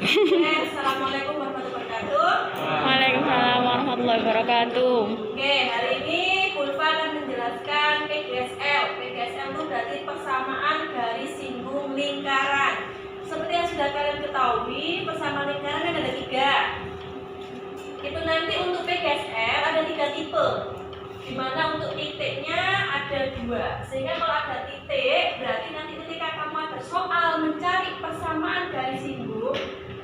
Assalamualaikum warahmatullahi wabarakatuh. Waalaikumsalam warahmatullahi wabarakatuh. Oke, hari ini Kulfa akan menjelaskan PGSL. PGSL itu berarti persamaan garis singgung lingkaran. Seperti yang sudah kalian ketahui, persamaan lingkaran kan ada 3. Itu nanti untuk PGSL ada 3 tipe. Dimana untuk titiknya ada 2. Sehingga kalau ada titik, berarti nanti ketika kamu ada soal mencari persamaan garis singgung,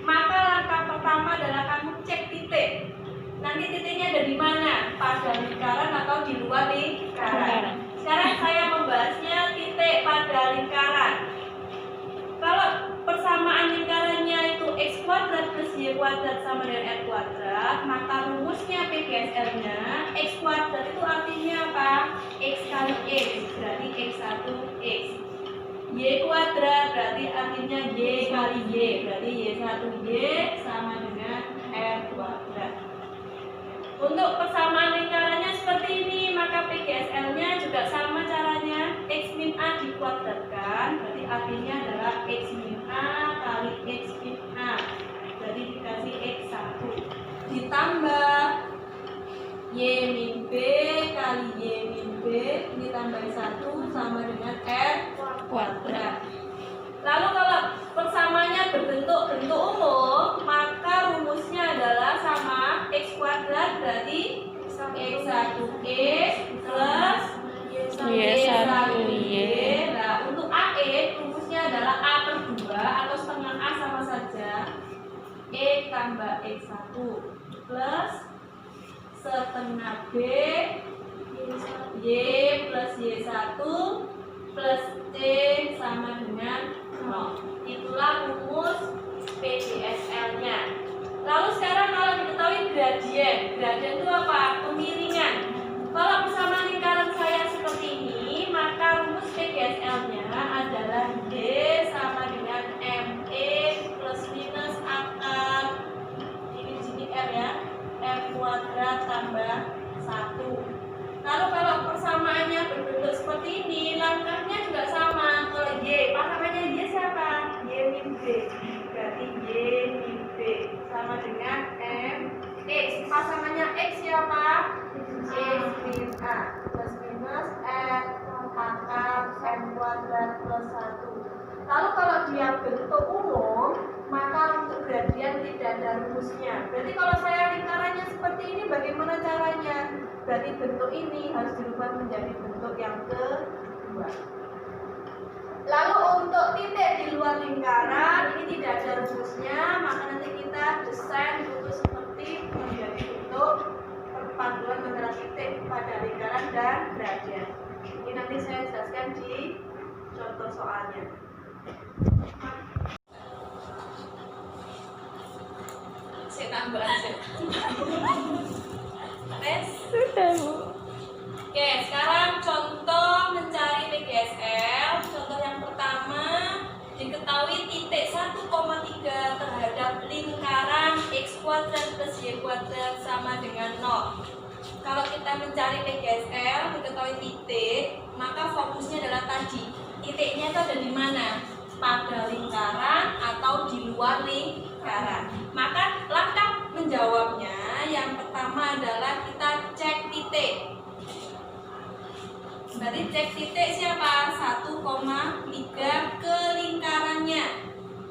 maka langkah pertama adalah kamu cek titik. Nanti titiknya ada di mana? Pada lingkaran atau di luar lingkaran. Sekarang saya membahasnya titik pada lingkaran. Kalau persamaan lingkarannya itu x kuadrat plus y kuadrat sama dengan r kuadrat, maka rumusnya PGSL-nya x kuadrat itu artinya apa? X kali x, berarti x1 x. Y kuadrat berarti artinya y kali y, berarti y1 y sama dengan r kuadrat. Untuk persamaan lingkarannya seperti ini, maka PGSL-nya juga sama caranya. X min A dikuadratkan, berarti artinya adalah X min A kali X min A, jadi dikasih X1 ditambah Y min B kali Y min B ditambah 1 sama dengan R kuadrat. Lalu kalau persamaannya berbentuk umum, maka rumusnya adalah sama x kuadrat berarti x1x plus y1y. Nah, untuk AE rumusnya adalah A per 2 atau setengah A sama saja. E tambah x1 plus setengah B y plus y1 plus C sama dengan 0. Itulah rumus PGSL-nya. Lalu sekarang kalau diketahui gradien. Gradien itu apa? Pemiringan. Kalau persamaan lingkaran saya seperti ini, maka rumus PGSL-nya adalah D sama dengan ME plus minus akar ini sini R ya, R kuadrat tambah 1. Lalu kalau persamaannya berbentuk seperti ini, langkahnya juga sama. Kalau Y, pasangannya Y siapa? Y min B. Berarti Y min B sama dengan M X. Pasangannya X siapa? X min A plus minus R akar M kuadrat plus 1. Lalu kalau dia bentuk umum, maka untuk gradien tidak ada rumusnya. Berarti kalau saya lingkarannya seperti ini, bagaimana caranya? Berarti bentuk ini harus dirubah menjadi bentuk yang kedua. Lalu untuk titik di luar lingkaran, ini tidak ada rumusnya, maka nanti kita desain bentuk seperti menjadi bentuk perpaduan antara titik pada lingkaran dan gradien. Ini nanti saya jelaskan di contoh soalnya. Saya tambah aja. Tes. Sudah, Bu. Oke, sekarang contoh mencari PGSL. Contoh yang pertama, diketahui titik 1,3 terhadap lingkaran x kuadrat plus y kuadrat sama dengan 0. Kalau kita mencari PGSL, diketahui titik, maka fokusnya adalah tadi. Titiknya itu ada di mana? Pada lingkaran atau di luar lingkaran. Maka langkah menjawabnya yang pertama adalah kita cek titik. Berarti cek titik siapa? 1,3 ke lingkarannya.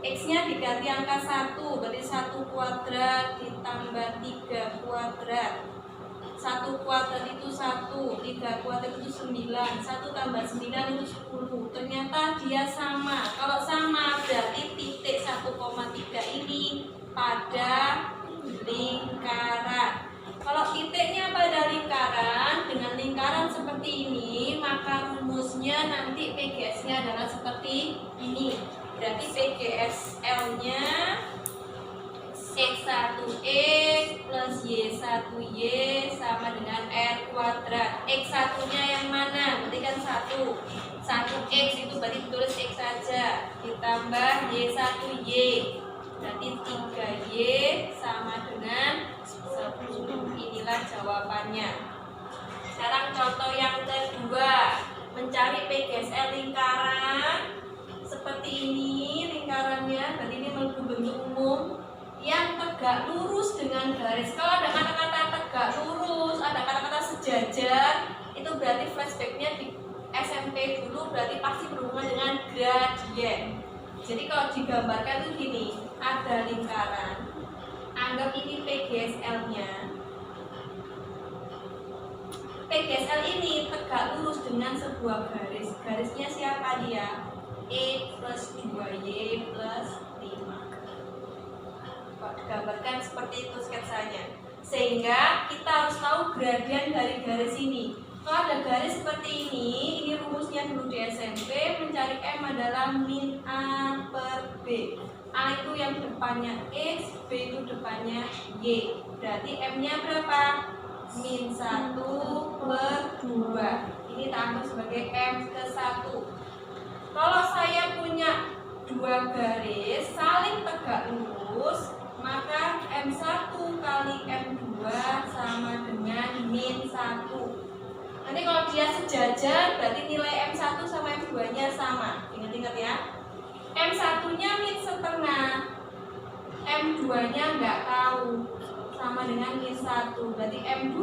X-nya diganti angka 1, berarti 1 kuadrat ditambah 3 kuadrat. 1 kuadrat itu 1, 3 kuadrat itu 9, 1 tambah 9 itu 10. Ternyata dia sama. Kalau sama berarti titik 1,3 ini pada lingkaran. Kalau titiknya pada lingkaran, dengan lingkaran seperti ini, maka rumusnya nanti PGS-nya adalah seperti ini. Berarti PGSL-nya X1X plus Y1Y sama dengan R kuadrat. X1-nya yang mana? Berarti kan 1. 1X itu berarti tulis X saja. Ditambah Y1Y. Berarti 3Y sama dengan 10. Inilah jawabannya. Sekarang contoh yang kedua. Mencari PGSL lingkaran. Seperti ini lingkarannya. Berarti ini bentuk umum yang tegak lurus dengan garis. Kalau ada kata-kata tegak lurus, ada kata-kata sejajar, itu berarti flashbacknya di SMP dulu berarti pasti berhubungan dengan gradien. Jadi kalau digambarkan tuh gini, ada lingkaran, anggap ini PGSL-nya. PGSL ini tegak lurus dengan sebuah garis. Garisnya siapa dia? E plus 2Y plus 5. Kalau digambarkan seperti itu sketsanya. Sehingga kita harus tahu gradien dari garis ini. Kalau ada garis seperti ini rumusnya dulu di SMP, mencari M adalah min A per B. A itu yang depannya X, B itu depannya Y. Berarti M-nya berapa? Min 1 per 2. Ini tak anggap sebagai M ke 1. Kalau saya punya dua garis saling tegak lurus, maka M1 kali M2 sama dengan min 1. Nanti kalau dia sejajar, berarti nilai M1 sama M2-nya sama. Ingat-ingat ya. M1-nya min setengah, M2-nya nggak tahu, sama dengan min 1. Berarti M2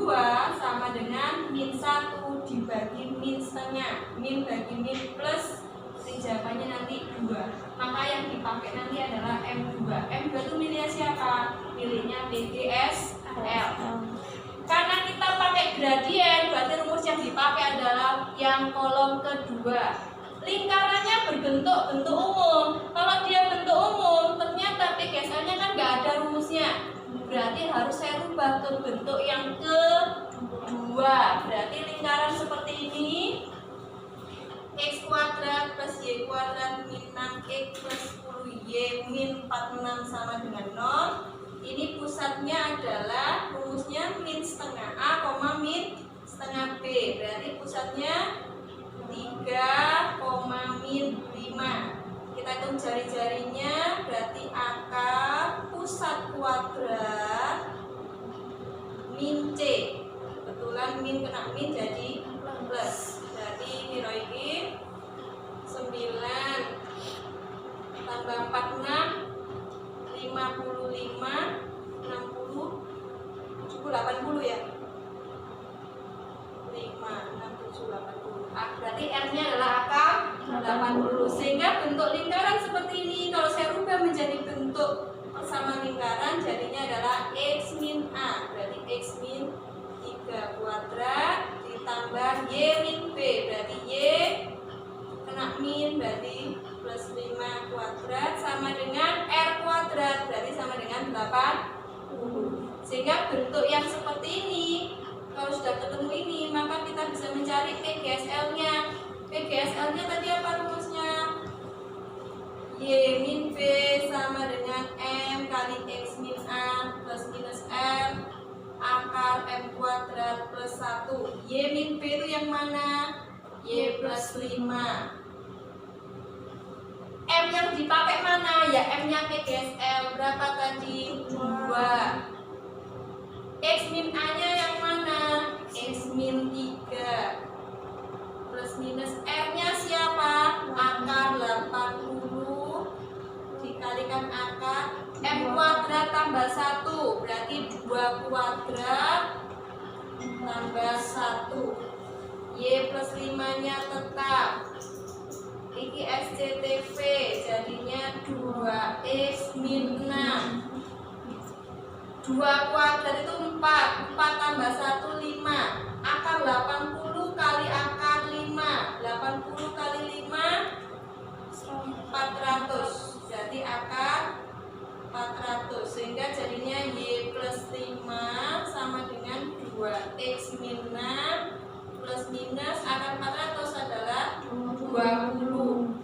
sama dengan min 1 dibagi min setengah. Min bagi min plus, jawabannya nanti 2. Maka yang dipakai nanti adalah M2. M2 itu miliknya siapa? Miliknya PGSL. Karena kita pakai gradien, berarti rumus yang dipakai adalah yang kolom kedua. Lingkarannya berbentuk bentuk umum. Kalau dia bentuk umum, ternyata PGSL-nya kan nggak ada rumusnya. Berarti harus saya rubah ke bentuk yang kedua. Berarti lingkaran seperti ini, X kuadrat plus Y kuadrat min 6X plus 10Y min 46 sama dengan 0. Ini pusatnya adalah rumusnya min setengah A, min setengah B. Berarti pusatnya 3, min 5. Kita hitung jari-jarinya, berarti akar pusat kuadrat min C. Kebetulan min kena min jadi plus. Berarti ini ini 9 tambah 46 55, 60, 70, 80 ya. 5, 6, 7, 80. Berarti R-nya adalah akar 80. Sehingga bentuk lingkaran seperti ini kalau saya rubah menjadi bentuk persamaan lingkaran, jadinya adalah X min A. Berarti X min 3 kuadrat ditambah Y min B. Berarti Y kena min, berarti plus 5 kuadrat sama dengan R kuadrat, berarti sama dengan 80. Sehingga bentuk yang seperti ini, kalau sudah ketemu ini, maka kita bisa mencari PGSL-nya. PGSL-nya tadi apa rumusnya? Y min B sama dengan M kali X min A plus minus R akar M kuadrat plus 1. Y min B itu yang mana? Y plus 5. M yang dipakai mana? Ya M-nya PGSL. Berapa tadi? 2. X min A-nya yang mana? X min 3. Plus minus R-nya siapa? Akar 80 dikalikan akar M kuadrat tambah 1. Berarti 2 kuadrat tambah 1. Y plus 5-nya tetap. Ini SCTV jadinya 2X min 6. 2 kuadrat itu 4. 4 tambah 1 5. Akar 80 kali akar 5. 80 kali 5 400. Jadi akar 400. Sehingga jadinya Y plus 5 sama dengan 2X min 6 plus minus akar 400 adalah 20.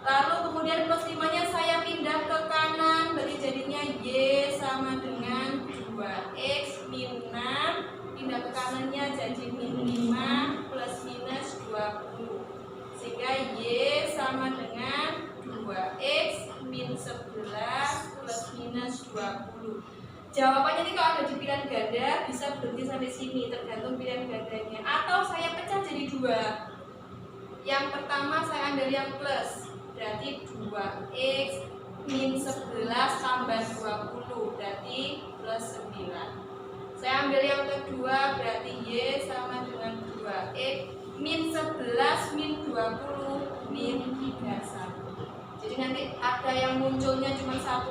Lalu kemudian plus 5-nya saya pindah ke kanan, berarti jadinya Y sama dengan 2X min 6. Pindah ke kanannya jadi min 5 plus minus 20. Sehingga Y sama dengan 2X min 11 plus minus 20. Jawabannya ini kalau ada di pilihan ganda bisa berhenti sampai sini, tergantung pilihan gandanya. Atau saya pecah jadi 2. Yang pertama saya ambil yang plus, berarti 2X min 11 tambah 20 berarti plus 9. Saya ambil yang kedua, berarti Y sama dengan 2. Min 11 min 20 min 31. Jadi nanti ada yang munculnya cuma 1